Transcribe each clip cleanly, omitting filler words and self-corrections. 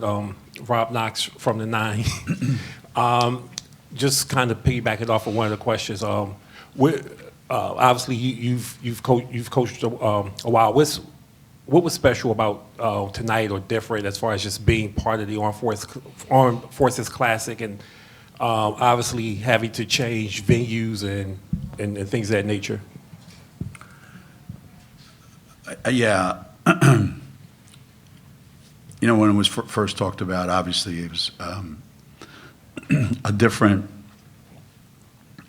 one, Rob Knox from the 9. Just kind of piggybacking off of one of the questions. Obviously, you've coached a while. What was special about tonight or different as far as just being part of the Armed Forces Classic and obviously having to change venues and things of that nature? Yeah. When it was first talked about, obviously it was a different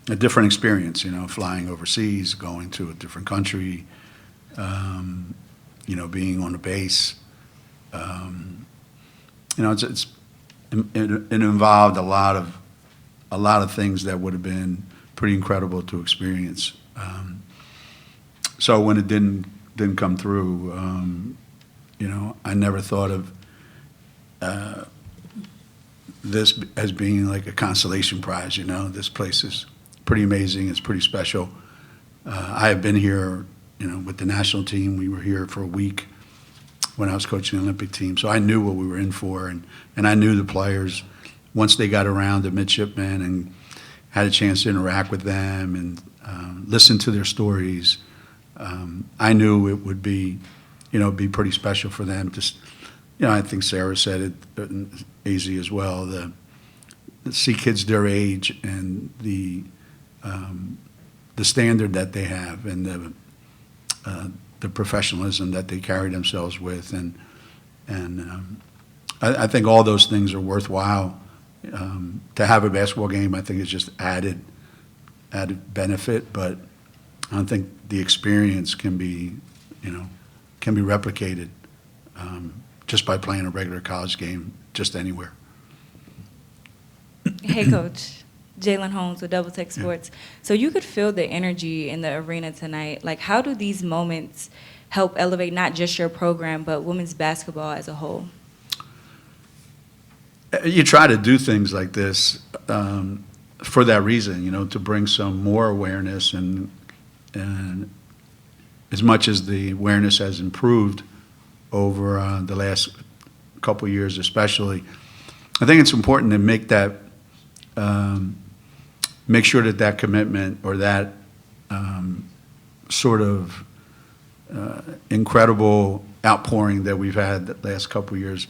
experience, flying overseas, going to a different country, being on the base. It involved a lot of things that would have been pretty incredible to experience. So when it didn't come through, I never thought of this as being like a consolation prize. This place is pretty amazing. It's pretty special. I have been here, with the national team. We were here for a week when I was coaching the Olympic team. So I knew what we were in for, and I knew the players once they got around the midshipmen and had a chance to interact with them and listen to their stories. I knew it would be, be pretty special for them. Just, I think Sarah said it, easy as well. To see kids their age and the standard that they have and the professionalism that they carry themselves with, and I think all those things are worthwhile. To have a basketball game, I think, is just added benefit, but I don't think the experience can be replicated just by playing a regular college game just anywhere. Hey, Coach. Jalen Holmes with Double Tech Sports. Yeah. So you could feel the energy in the arena tonight. Like, how do these moments help elevate not just your program, but women's basketball as a whole? You try to do things like this for that reason, to bring some more awareness, and as much as the awareness has improved over the last couple of years especially, I think it's important to make that make sure that commitment or that sort of incredible outpouring that we've had the last couple of years,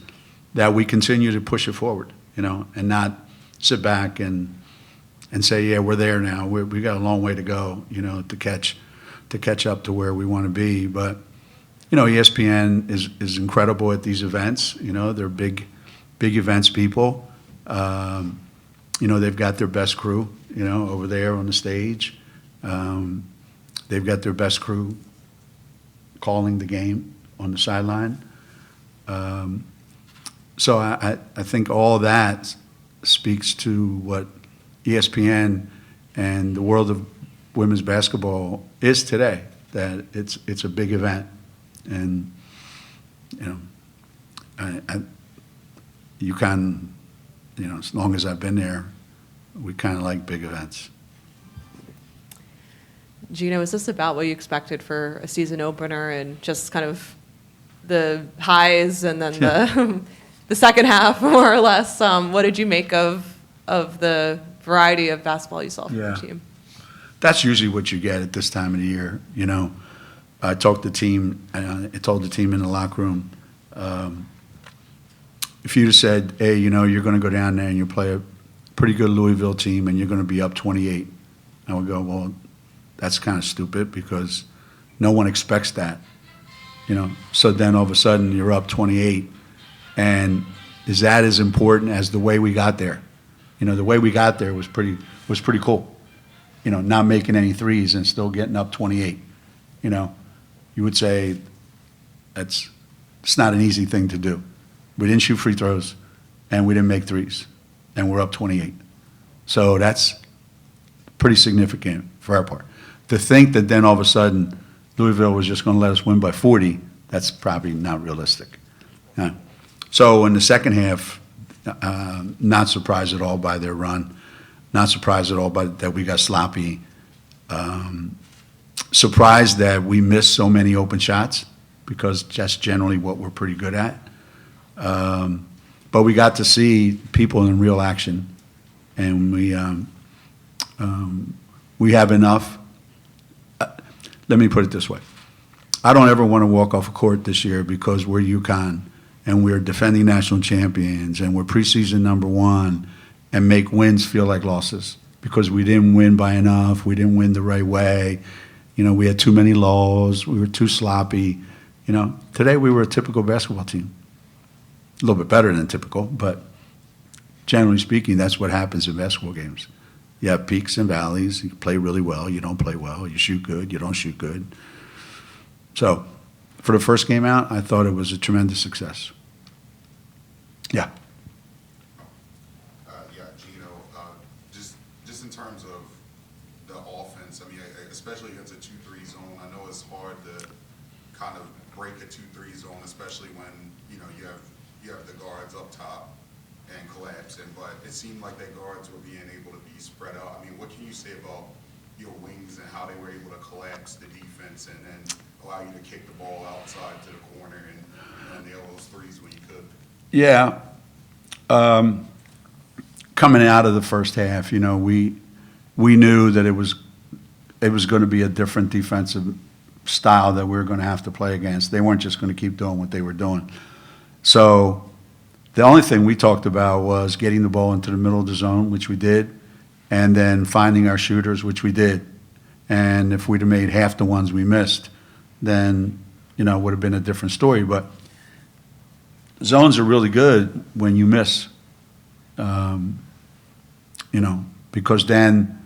that we continue to push it forward, and not sit back and say, yeah, we're there now. We got a long way to go, to catch up to where we want to be. But ESPN is incredible at these events. They're big events people. They've got their best crew, over there on the stage. They've got their best crew calling the game on the sideline. So I think all that speaks to what ESPN and the world of women's basketball is today, that it's a big event. And, UConn, as long as I've been there, we kind of like big events. Geno, is this about what you expected for a season opener, and just kind of the highs and then the second half, more or less? What did you make of the variety of basketball you saw from your team? That's usually what you get at this time of the year. I told the team in the locker room, if you'd have said, hey, you're going to go down there and you play a pretty good Louisville team and you're going to be up 28, I would go, well, that's kind of stupid, because no one expects that. So then all of a sudden you're up 28, and is that as important as the way we got there? The way we got there was pretty cool. Not making any threes and still getting up 28. You would say it's not an easy thing to do. We didn't shoot free throws, and we didn't make threes, and we're up 28. So that's pretty significant for our part. To think that then all of a sudden Louisville was just going to let us win by 40, that's probably not realistic. So in the second half, not surprised at all by their run, not surprised at all by that we got sloppy, surprised that we missed so many open shots, because that's generally what we're pretty good at. But but we got to see people in real action, and we have enough. Let me put it this way. I don't ever want to walk off a court this year because we're UConn and we're defending national champions and we're preseason #1 and make wins feel like losses because we didn't win by enough, we didn't win the right way, we had too many lulls, we were too sloppy. Today we were a typical basketball team. A little bit better than typical, but generally speaking, that's what happens in basketball games. You have peaks and valleys. You play really well, you don't play well. You shoot good, you don't shoot good. So, for the first game out, I thought it was a tremendous success. Yeah. Yeah, Geno, just in terms of the offense, I mean, especially against a 2-3 zone, I know it's hard to kind of break a 2-3 zone, especially when, you have the guards up top and collapsing, but it seemed like their guards were being able to be spread out. I mean, what can you say about your wings and how they were able to collapse the defense and then allow you to kick the ball outside to the corner and nail those threes when you could? Yeah. Coming out of the first half, we knew that it was going to be a different defensive style that we were going to have to play against. They weren't just going to keep doing what they were doing. So the only thing we talked about was getting the ball into the middle of the zone, which we did, and then finding our shooters, which we did. And if we'd have made half the ones we missed, then, it would have been a different story. But zones are really good when you miss, because then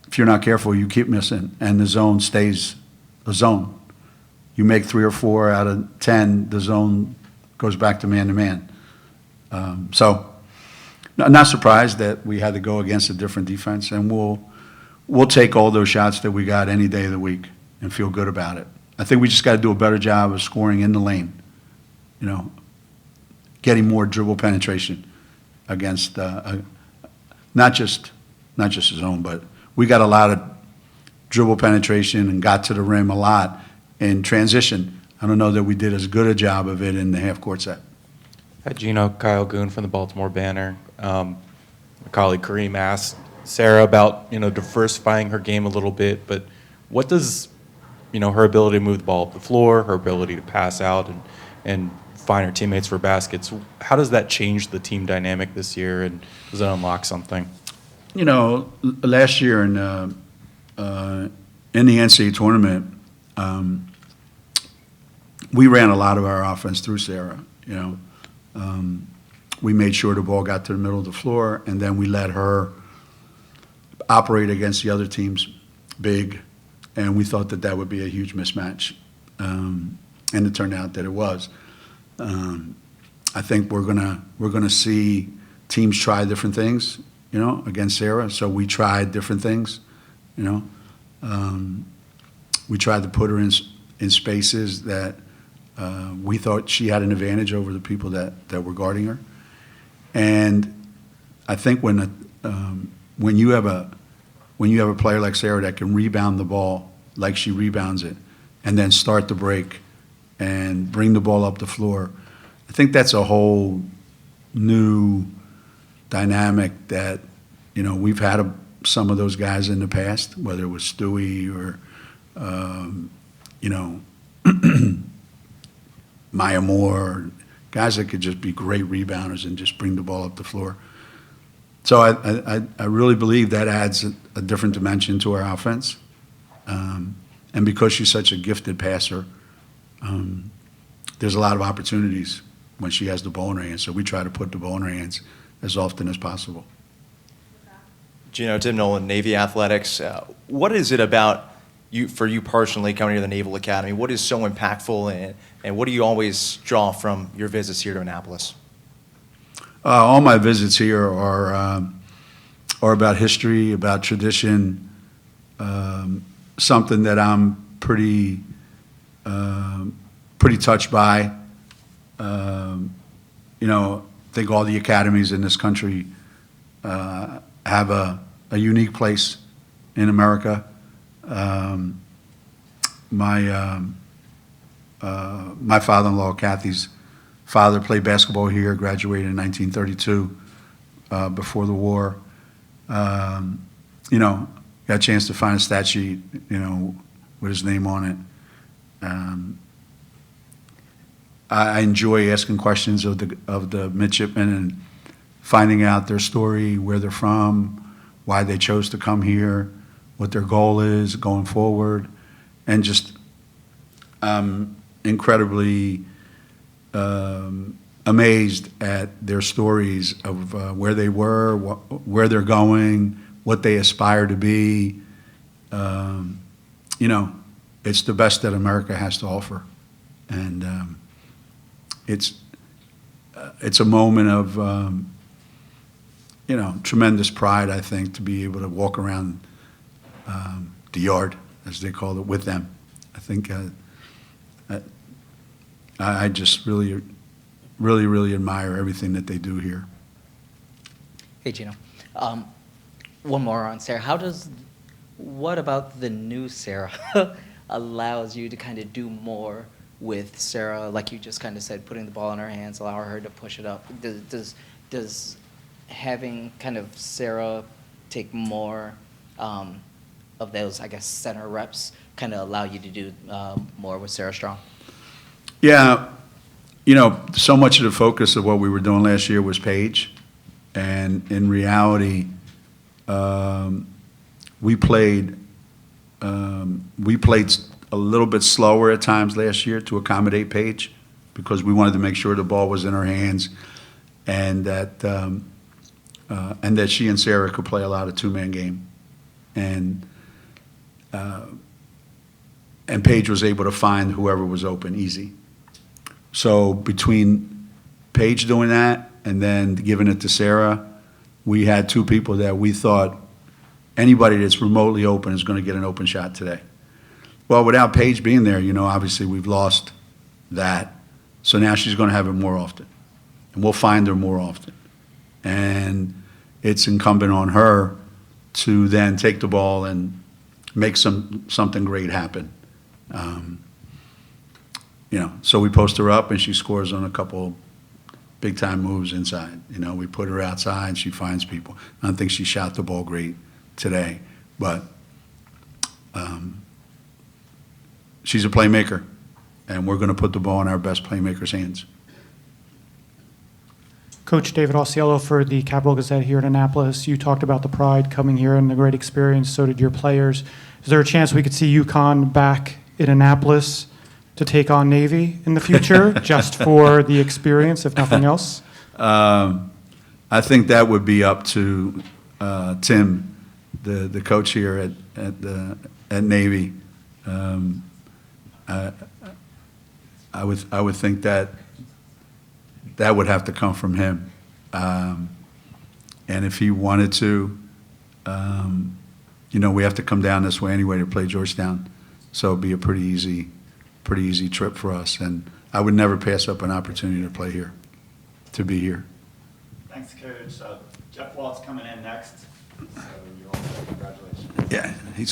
if you're not careful, you keep missing, and the zone stays a zone. You make 3 or 4 out of 10, the zone goes back to man-to-man. So I'm not surprised that we had to go against a different defense, and we'll take all those shots that we got any day of the week and feel good about it. I think we just got to do a better job of scoring in the lane, getting more dribble penetration against not just the zone, but we got a lot of dribble penetration and got to the rim a lot in transition. I don't know that we did as good a job of it in the half-court set. Hi, Geno. Kyle Goon from the Baltimore Banner. My colleague Kareem asked Sarah about, diversifying her game a little bit, but what does, her ability to move the ball up the floor, her ability to pass out and find her teammates for baskets, how does that change the team dynamic this year, and does it unlock something? Last year in the NCAA tournament, we ran a lot of our offense through Sarah. We made sure the ball got to the middle of the floor, and then we let her operate against the other team's big, and we thought that would be a huge mismatch, and it turned out that it was. I think we're gonna see teams try different things, against Sarah. So we tried different things, We tried to put her in spaces that we thought she had an advantage over the people that were guarding her. And I think when you have a player like Sarah that can rebound the ball like she rebounds it, and then start the break and bring the ball up the floor, I think that's a whole new dynamic that we've had some of those guys in the past, whether it was Stewie or Maya Moore, guys that could just be great rebounders and just bring the ball up the floor. So I really believe that adds a different dimension to our offense. And because she's such a gifted passer, there's a lot of opportunities when she has the ball in her hands. So we try to put the ball in her hands as often as possible. Geno, Tim Nolan, Navy Athletics. What is it about for you personally coming to the Naval Academy? What is so impactful, and what do you always draw from your visits here to Annapolis? All my visits here are about history, about tradition, something that I'm pretty touched by. I think all the academies in this country have a unique place in America. My father-in-law, Kathy's father played basketball here, graduated in 1932, before the war. You know, got a chance to find a stat sheet, you know, with his name on it. I enjoy asking questions of the midshipmen and finding out their story, where they're from, why they chose to come here, what their goal is going forward, and just incredibly amazed at their stories of where they were, where they're going, what they aspire to be. You know, it's the best that America has to offer, and it's a moment of you know, tremendous pride, I think, to be able to walk around the yard, as they call it, with them. I think I just really, really, really admire everything that they do here. Hey, Geno. One more on Sarah. What about the new Sarah allows you to kind of do more with Sarah, like you just kind of said, putting the ball in her hands, allow her to push it up? Does having kind of Sarah take more of those, I guess, center reps kind of allow you to do more with Sarah Strong? Yeah, you know, so much of the focus of what we were doing last year was Paige, and in reality, we played a little bit slower at times last year to accommodate Paige, because we wanted to make sure the ball was in her hands, and that she and Sarah could play a lot of two-man game, and Paige was able to find whoever was open easy. So between Paige doing that and then giving it to Sarah, we had two people that we thought anybody that's remotely open is going to get an open shot today. Well, without Paige being there, you know, obviously we've lost that. So now she's going to have it more often, and we'll find her more often. And it's incumbent on her to then take the ball and make something great happen. You know, so we post her up and she scores on a couple big-time moves inside. You know, we put her outside, she finds people. I don't think she shot the ball great today, but she's a playmaker, and we're going to put the ball in our best playmakers' hands. Coach David Osceola for the Capital Gazette here in Annapolis. You talked about the pride coming here and the great experience, so did your players. Is there a chance we could see UConn back in Annapolis to take on Navy in the future, just for the experience, if nothing else? I think that would be up to Tim, the coach here at Navy. I would think that would have to come from him, and if he wanted to, you know, we have to come down this way anyway to play Georgetown, so it'd be a pretty easy trip for us, and I would never pass up an opportunity to play here, to be here. Thanks, Coach. Jeff Walt's coming in next, so you all congratulations. Yeah, he's